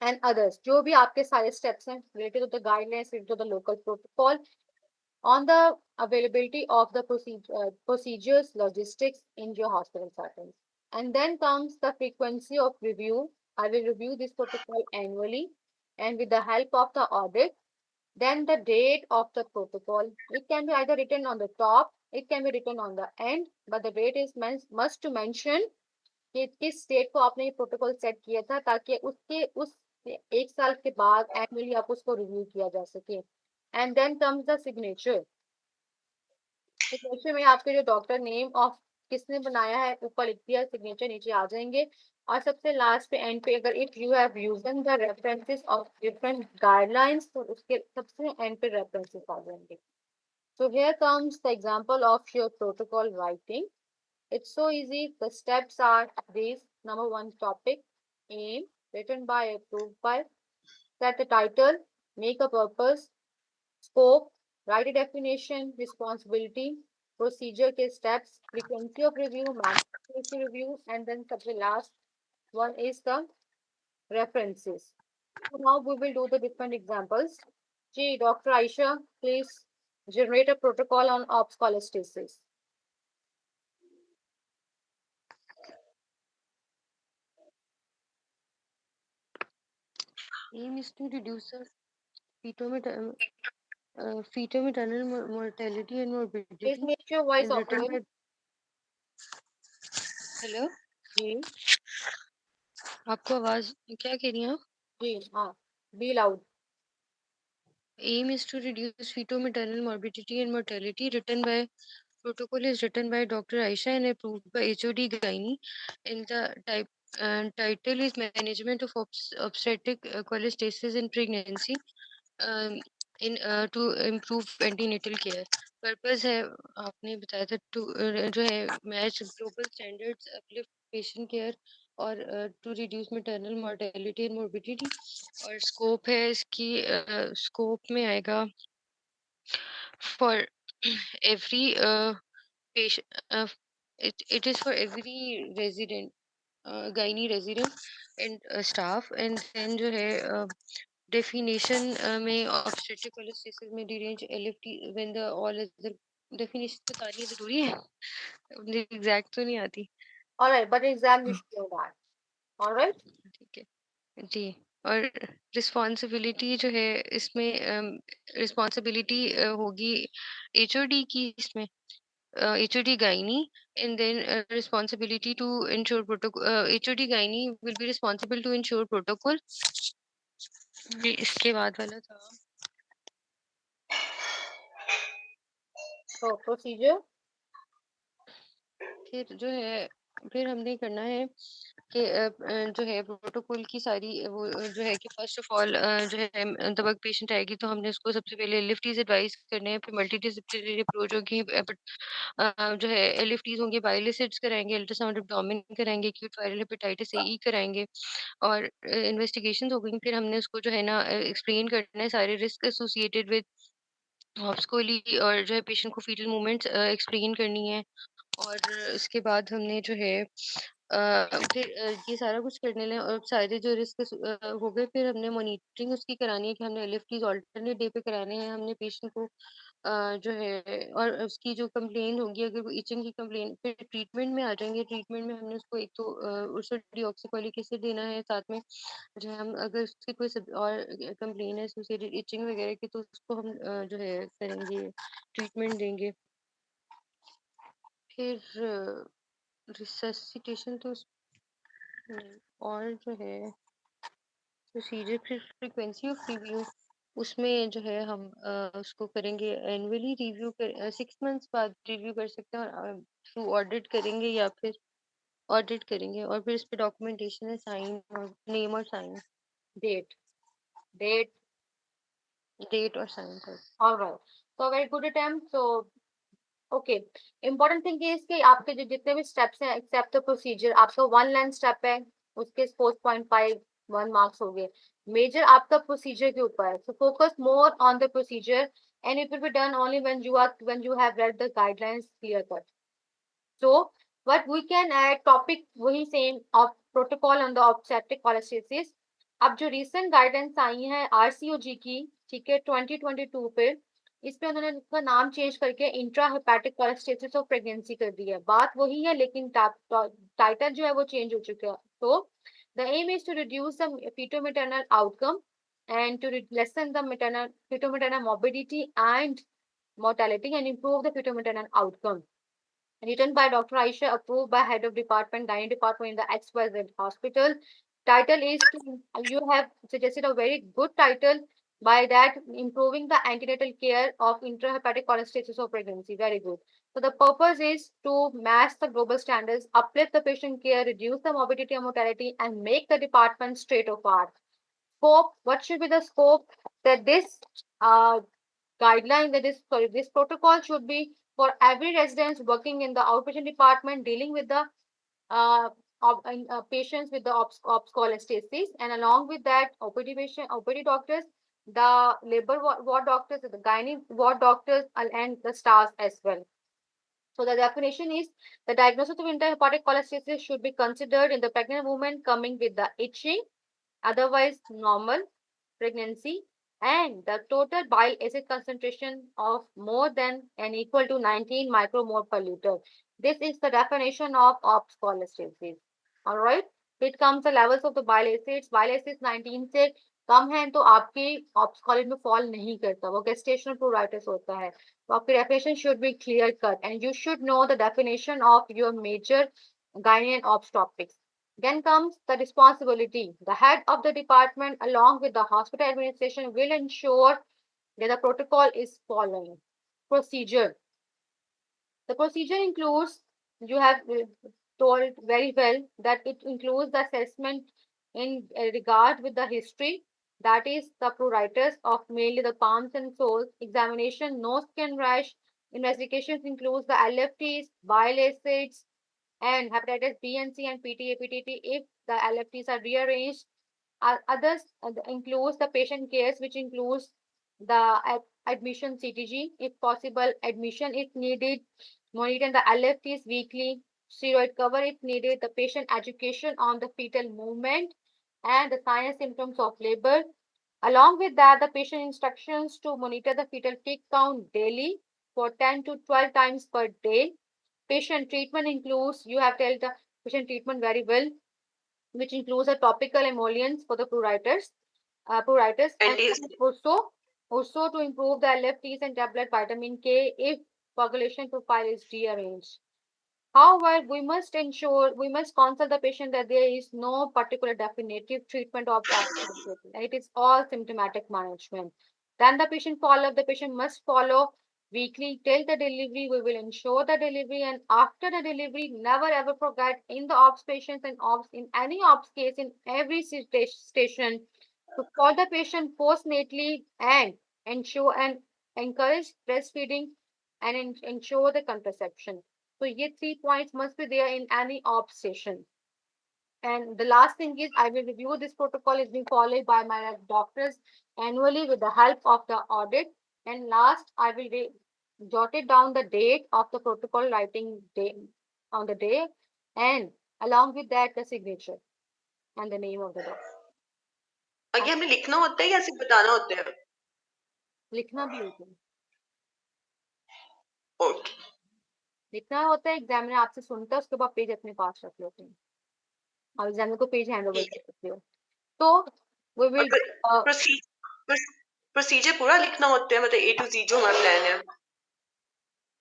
and others, जो भी आपके सारे steps हैं related to the guidelines, related to the local protocol, on the availability of the procedures, logistics in your hospital settings. And then comes the frequency of review. I will review this protocol annually and with the help of the audit. Then the date of the protocol. It can be either written on the top, it can be written on the end, but the date is must to mention कि किस date को आपने ये protocol set किया था, ताकि उसके उस एक साल के बाद एनुअली आप उसको रिव्यू किया जा सके. And then comes the signature. Signature में आपके जो डॉक्टर नेम ऑफ किसने बनाया है ऊपर लिख दिया, सिग्नेचर नीचे आ जाएंगे. और सबसे लास्ट पे एंड पे अगर if you have used the references of different guidelines, तो उसके सबसे एंड पे रेफरेंसेस आ जाएंगे. So here comes the example of your protocol writing. It's so easy. The steps are these. Number one, topic, aim, written by, approved by, set the title, make a purpose, scope, write a definition, responsibility, procedure के steps, frequency of review, maximum review, and then the last one is the references. So now we will do the different examples. Gee, Dr. Aisha, please generate a protocol on ops cholestasis. Aim is to reduce the fetal maternal mortality and morbidity. Please make your voice And written audible. by... hello, जी आपको आवाज क्या कह रही हैं आप? जी हाँ, be loud. Aim is to reduce fetal-maternal morbidity and mortality. Protocol is written by Dr. Aisha and approved by HOD Gynae. And the title is Management of Obstetric Cholestasis in Pregnancy, um, in to improve antenatal care. Purpose है, आपने बताया था, to जो है match global standards, uplift patient care और to reduce maternal mortality and morbidity. और scope है इसकी, स्कोप में आएगा for every patient, it is for every resident, gynae resident and staff. And then जो है definition में obstetric cholestasis में derange LFT when the all other definition बतानी जरूरी है, मुझे exact तो नहीं आती. All right, but exam you should know that. All right. ठीक है जी. और रिस्पॉन्सिबिलिटी जो है इसमें रिस्पॉन्सिबिलिटी होगी HOD की, इसमें HOD gynae. And then responsibility to ensure protocol, HOD gynae will be responsible to ensure protocol. ये इसके बाद वाला था. So procedure. फिर जो है, फिर हमने करना है कि जो है प्रोटोकॉल की सारी वो जो है कि फर्स्ट ऑफ ऑल जो है जब पेशेंट आएगी तो हमने उसको सबसे पहले एलएफटीज एडवाइस करने हैं, फिर मल्टीडिसिप्लिनरी अप्रोच होगी, जो है एलएफटीज होंगे, बाइल एसिड्स कराएंगे, अल्ट्रासाउंड एब्डोमेन कराएंगे, एक्यूट वायरल हेपेटाइटिस ए कराएंगे और इन्वेस्टिगेशन हो गई. फिर हमने उसको जो है ना एक्सप्लेन करना है सारे रिस्क एसोसिएटेड विद हॉप्सकोली और जो है पेशेंट को फीटल मूवमेंट्स एक्सप्लेन करनी है. और इसके बाद हमने जो है फिर ये सारा कुछ करने लगे और सारे जो रिस्क हो गए. फिर हमने मॉनिटरिंग उसकी करानी है कि हमने एलएफटीज ऑल्टरनेट डे पे कराने हैं हमने पेशेंट को, जो है. और उसकी जो कंप्लेन होगी, अगर वो इचिंग की कंप्लेन, फिर ट्रीटमेंट में आ जाएंगे. ट्रीटमेंट में हमने उसको एक तो उसको डीऑक्सीक्लोरिक एसिड देना है, साथ में जो है हम अगर उसकी कोई और कंप्लेन है एसोसिएटेड इचिंग वगैरह की तो उसको हम जो है करेंगे, ट्रीटमेंट देंगे. फिर रिससिटेशन तो और जो है प्रोसीजर, फिर फ्रीक्वेंसी ऑफ रिव्यू उसमें जो है हम उसको करेंगे एनुअली रिव्यू कर 6 मंथ्स बाद रिव्यू कर सकते हैं और थ्रू ऑडिट करेंगे या फिर ऑडिट करेंगे. और फिर इस पे डॉक्यूमेंटेशन है, साइन और नेम और साइन, Date. Date. डेट और साइन कर. All right. So very good attempt. So okay. Important thing is कि आपके जो जितने भी steps हैं except the procedure, आपका 1 line step है, उसके 4.5 1 marks हो गए. Major आपका procedure के ऊपर है. So focus more on the procedure and it will be done only when you have read the guidelines clear cut. So what we can add topic वही same of protocol on the obstetric cholestasis. अब जो recent guidance आई है RCOG की, ठीक है, 2022 पे, इस पे उन्होंने उसका नाम चेंज करके intra hepatic cholestasis of pregnancy कर दिया है। बात वही है, लेकिन टाइटल जो है वो चेंज हो चुका है। तो the aim is to reduce the fetal maternal outcome and to lessen the fetal maternal morbidity and mortality and improve the fetal maternal outcome. Written by Dr. Aisha, approved by Head of Department, Gynae Department in the XYZ Hospital. Title is you have suggested a very good title, by that improving the antenatal care of intrahepatic cholestasis of pregnancy. Very good. So the purpose is to match the global standards, uplift the patient care, reduce the morbidity and mortality, and make the department state of art. Scope, what should be the scope? That this uh, guideline, that is, sorry, this protocol should be for every residents working in the outpatient department dealing with the uh, patients with the ops cholestasis, and along with that OPD patient, OPD doctors, the labor ward doctors, the gynae ward doctors, and the staffs as well. So the definition is the diagnosis of intrahepatic cholestasis should be considered in the pregnant woman coming with the itching, otherwise normal pregnancy, and the total bile acid concentration of more than and equal to 19 micromole per liter. This is the definition of ops cholestasis. All right. It comes the levels of the bile acids. Bile acids 19 से कम है तो आपके ops college में fall नहीं करता, वो gestational प्रोराइटिस होता है। तो आपकी definition should be clear cut and you should know the definition of your major gynae and ops topics. Then comes the responsibility. The head of the department, along with the hospital administration, will ensure that the protocol is following. Procedure. The procedure includes, you have told very well that it includes the assessment in regard with the history, that is the pruritus of mainly the palms and soles, examination, no skin rash, investigations includes the LFTs, bile acids, and hepatitis B and C and PTA, PTT if the LFTs are rearranged. Others includes the patient cares, which includes the admission CTG, if possible, admission if needed, monitor the LFTs weekly, steroid cover if needed, the patient education on the fetal movement and the signs and symptoms of labor. Along with that, the patient instructions to monitor the fetal tick count daily for 10 to 12 times per day. Patient treatment includes, you have told the patient treatment very well, which includes a topical emollients for the pruritus, and also to improve the LFTs and tablet vitamin K if coagulation profile is rearranged. However, we must counsel the patient that there is no particular definitive treatment of osteoporosis, and it is all symptomatic management. Then the patient follow-up, the patient must follow weekly till the delivery. We will ensure the delivery, and after the delivery, never ever forget in the ops patients and ops in any ops case in every station to call the patient postnatally and ensure and encourage breastfeeding and ensure the contraception. So ye 3 points must be there in any ops session. And the last thing is I will review this protocol is being followed by my doctors annually with the help of the audit. And last, I will jot it down the date of the protocol writing day on the day, and along with that the signature and the name of the doctor. आगे हमें लिखना होता है या सिर्फ बताना होता है? लिखना भी होता है। ओके। लिखना होता है, एग्जामिनर आपसे सुनता है, उसके बाद पेज अपने पास रख लेते हैं और एग्जामिनर को पेज हैंड ओवर कर सकते हो। तो वी विल प्रोसीजर पूरा लिखना होता है, मतलब A to Z जो हमारा प्लान है।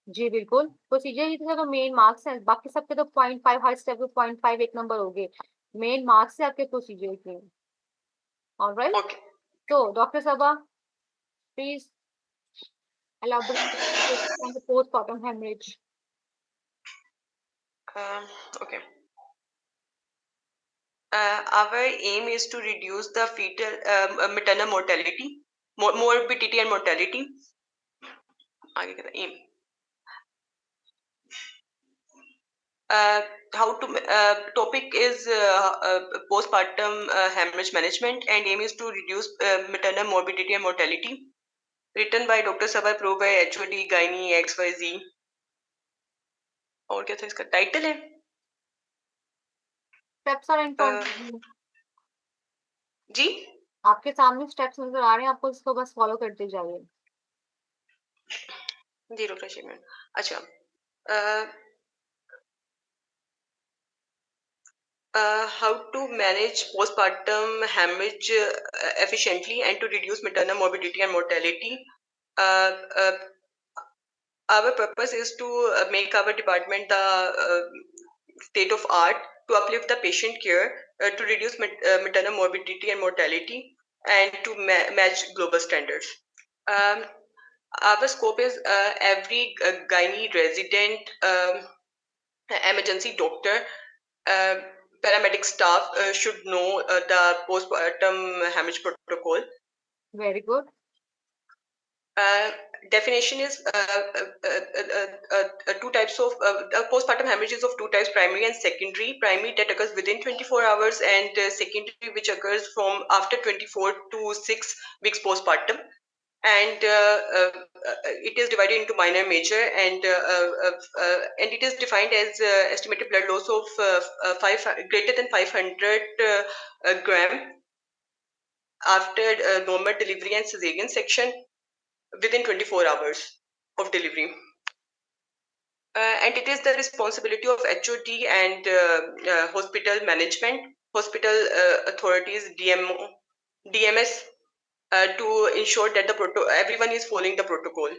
जी बिल्कुल, प्रोसीजर ही तो मेन मार्क्स है, बाकी सबके तो 0.5 हर स्टेप पे 0.5 एक नंबर हो गए, मेन मार्क्स है आपके प्रोसीजर के। Alright, okay. तो डॉक्टर साहबा please elaborate on the postpartum hemorrhage. Okay. Our aim is to reduce the fetal maternal mortality, morbidity and mortality. आगे का aim. How to topic is postpartum hemorrhage management, and aim is to reduce maternal morbidity and mortality. Written by Dr. Sabha, approved by HOD, Gynae, XYZ. और क्या था इसका title है? Steps are in front of you. जी आपके सामने steps नजर आ रहे हैं, आपको इसको बस फॉलो करते जाइए। 0 अच्छा how to manage postpartum hemorrhage efficiently and to reduce maternal morbidity and mortality. Uh, uh, our purpose is to make our department the state of art, to uplift the patient care, to reduce maternal morbidity and mortality, and to match global standards. Um, our scope is every gynae resident, emergency doctor, uh, paramedic staff should know the postpartum hemorrhage protocol. Very good. Uh, definition is two types of postpartum hemorrhages of two types: primary and secondary. Primary that occurs within 24 hours, and secondary which occurs from after 24 to 6 weeks postpartum. And it is divided into minor and major, and it is defined as estimated blood loss of greater than 500 gram after normal delivery and cesarean section within 24 hours of delivery. And it is the responsibility of HOD and hospital management, hospital authorities, DMS, to ensure that everyone is following the protocol.